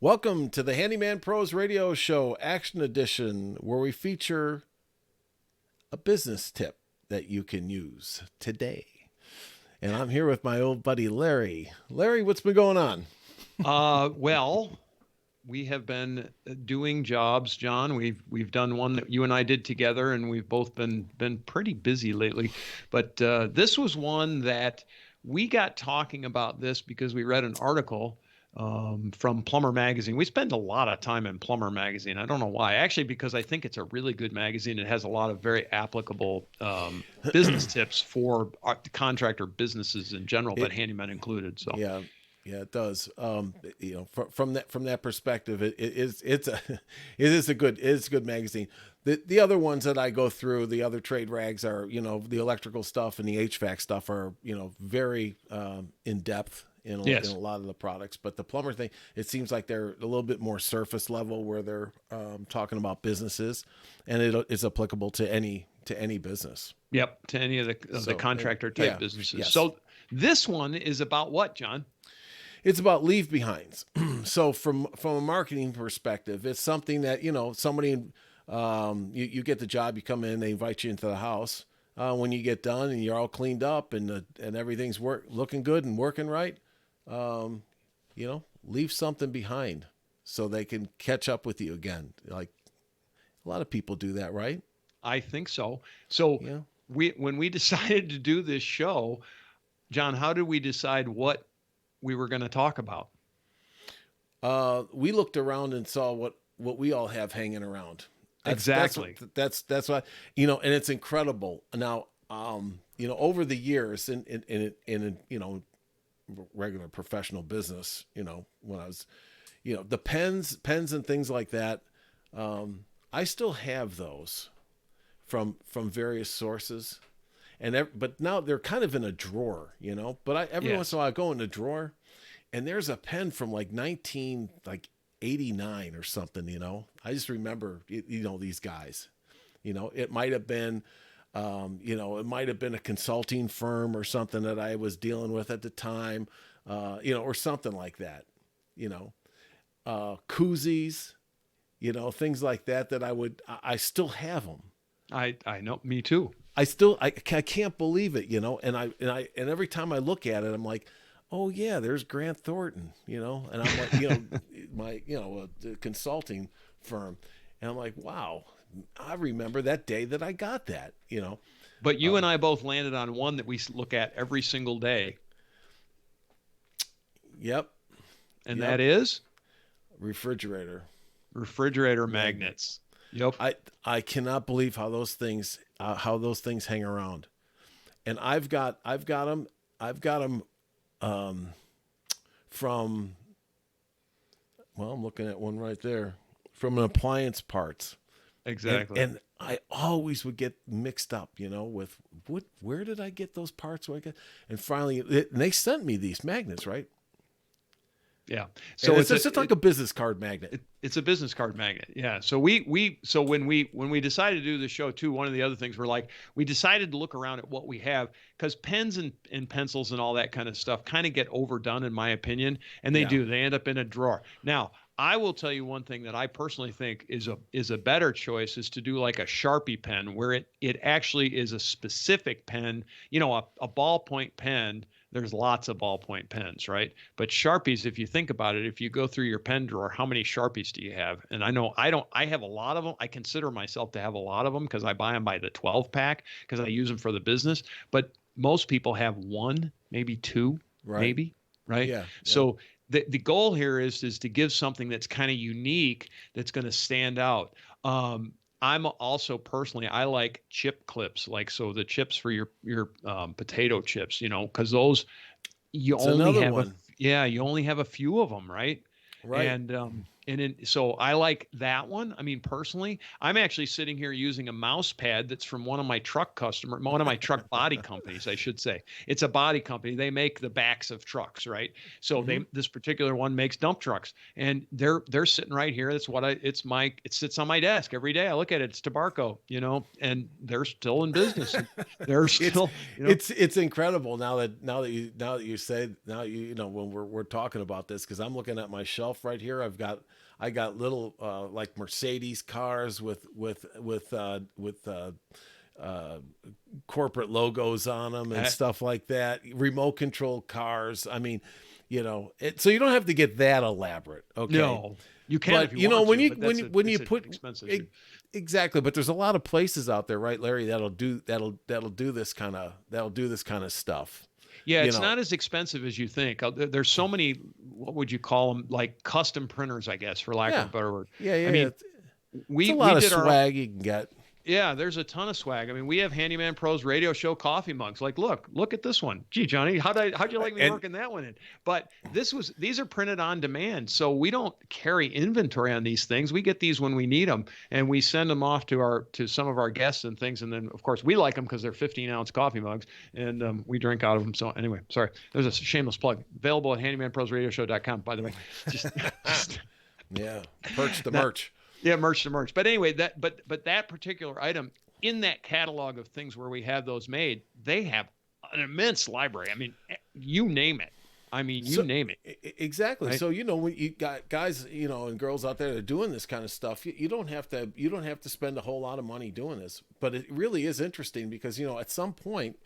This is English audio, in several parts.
Welcome to the Handyman Pros Radio Show Action Edition, where we feature a business tip that you can use today. And I'm here with my old buddy Larry. Larry, what's been going on? Well, we have been doing jobs, John. We've done one that you and I did together, and we've both been pretty busy lately. But this was one that we got talking about this because we read an article from Plumber Magazine. We spend a lot of time in Plumber Magazine. I don't know why. Actually, because I think it's a really good magazine. It has a lot of very applicable business tips for contractor businesses in general, but handyman included. So Yeah, it does. From that perspective, it is a good magazine. The other ones that I go through, the other trade rags are, the electrical stuff and the HVAC stuff are, very in depth in a lot of the products. But the plumber thing, it seems like they're a little bit more surface level, where they're talking about businesses, and it's applicable to any business. Yep, to any of the contractor type businesses. Yes. So this one is about what, John? It's about leave behinds. So from a marketing perspective, it's something that, somebody, you get the job, you come in, they invite you into the house. When you get done and you're all cleaned up and everything's looking good and working right, leave something behind so they can catch up with you again. Like, a lot of people do that, right? I think so. So when we decided to do this show, John, how did we decide what we were going to talk about? We looked around and saw what we all have hanging around. Exactly. That's why, and it's incredible. Now, over the years in regular professional business, when I was, the pens and things like that, I still have those from various sources. But now they're kind of in a drawer, but every once in a while I go in a drawer and there's a pen from like 1989 or something, I just remember, these guys, it might've been, it might've been a consulting firm or something that I was dealing with at the time, or something like that, koozies, things like that I still have them. I know, me too. I can't believe it, and every time I look at it, I'm like, oh yeah, there's Grant Thornton, and I'm like, my, the consulting firm. And I'm like, wow, I remember that day that I got that, But you and I both landed on one that we look at every single day. Yep. And that is? Refrigerator magnets. Yep. I cannot believe how those things hang around. And I've got them from, well, I'm looking at one right there, from an appliance parts. Exactly. And I always would get mixed up, with where did I get those parts? And finally, they sent me these magnets, right? Yeah. So it's just like a business card magnet. It's a business card magnet. Yeah. So when we decided to do the show too, one of the other things we decided to look around at what we have, because pens and pencils and all that kind of stuff kind of get overdone, in my opinion. And they end up in a drawer. Now, I will tell you one thing that I personally think is a better choice is to do like a Sharpie pen, where it actually is a specific pen, a ballpoint pen. There's lots of ballpoint pens, right? But Sharpies, if you think about it, if you go through your pen drawer, how many Sharpies do you have? And I know I have a lot of them. I consider myself to have a lot of them because I buy them by the 12 pack because I use them for the business. But most people have one, maybe two, maybe, right? Yeah. So the goal here is to give something that's kind of unique, that's going to stand out. I'm also personally, I like chip clips, so the chips for your potato chips, because those you only have a few of them, right? Right. And So I like that one. I mean, personally, I'm actually sitting here using a mouse pad that's from one of my truck body companies, I should say. It's a body company. They make the backs of trucks, right? So this particular one makes dump trucks, and they're sitting right here. That's what it sits on my desk every day. I look at it. It's Tabarco, and they're still in business. They're still, it's incredible now that you say, when we're talking about this, because I'm looking at my shelf right here. I got little like Mercedes cars with corporate logos on them and stuff like that. Remote control cars. I mean, so you don't have to get that elaborate. Okay. No, you can, but if you want to, when you put expensive. Exactly, but there's a lot of places out there, right, Larry, that'll do this kind of stuff. Yeah, it's not as expensive as you think. There's so many, what would you call them, like custom printers, I guess, for lack of a better word. Yeah. I mean, it's a lot of swag you can get. Yeah, there's a ton of swag. I mean, we have Handyman Pros Radio Show coffee mugs. Like, look at this one. Gee, Johnny, how'd you like me working that one in? But these are printed on demand, so we don't carry inventory on these things. We get these when we need them, and we send them off to some of our guests and things. And then, of course, we like them because they're 15-ounce coffee mugs, and we drink out of them. So anyway, sorry, there's a shameless plug. Available at handymanprosradioshow.com. By the way, yeah, merch. Yeah, merch to merch. But anyway, that particular item in that catalog of things where we have those made, they have an immense library. I mean, you name it. Name it. Exactly. Right? So when you got guys, and girls out there that are doing this kind of stuff, you don't have to spend a whole lot of money doing this. But it really is interesting because at some point,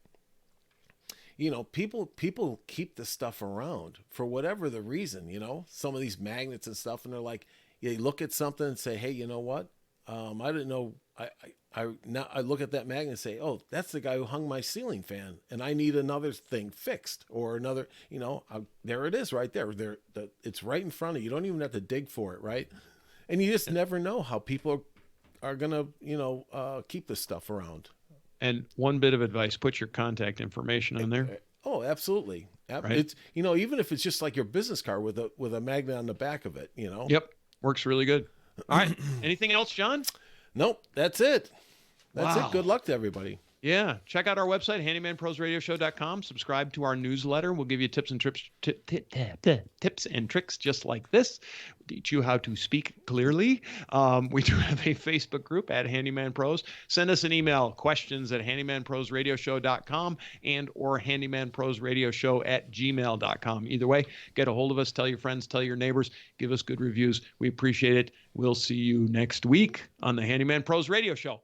people keep this stuff around for whatever the reason. Some of these magnets and stuff, and they're like. You look at something and say, hey, you know what? I didn't know. Now I look at that magnet and say, oh, that's the guy who hung my ceiling fan, and I need another thing fixed or another. There it is, right there. It's right in front of you. You don't even have to dig for it, right? And you just never know how people are gonna, keep this stuff around. And one bit of advice: put your contact information on there. Oh, absolutely. Right? It's even if it's just like your business card with a magnet on the back of it. Yep. Works really good. All right. Anything else, John? Nope. That's it. That's Wow. it. Good luck to everybody. Yeah. Check out our website, handymanprosradioshow.com. Subscribe to our newsletter. We'll give you tips and tricks just like this. We'll teach you how to speak clearly. We do have a Facebook group at Handyman Pros. Send us an email, questions at handymanprosradioshow.com and or handymanprosradioshow@gmail.com. Either way, get a hold of us. Tell your friends, tell your neighbors, give us good reviews. We appreciate it. We'll see you next week on the Handyman Pros Radio Show.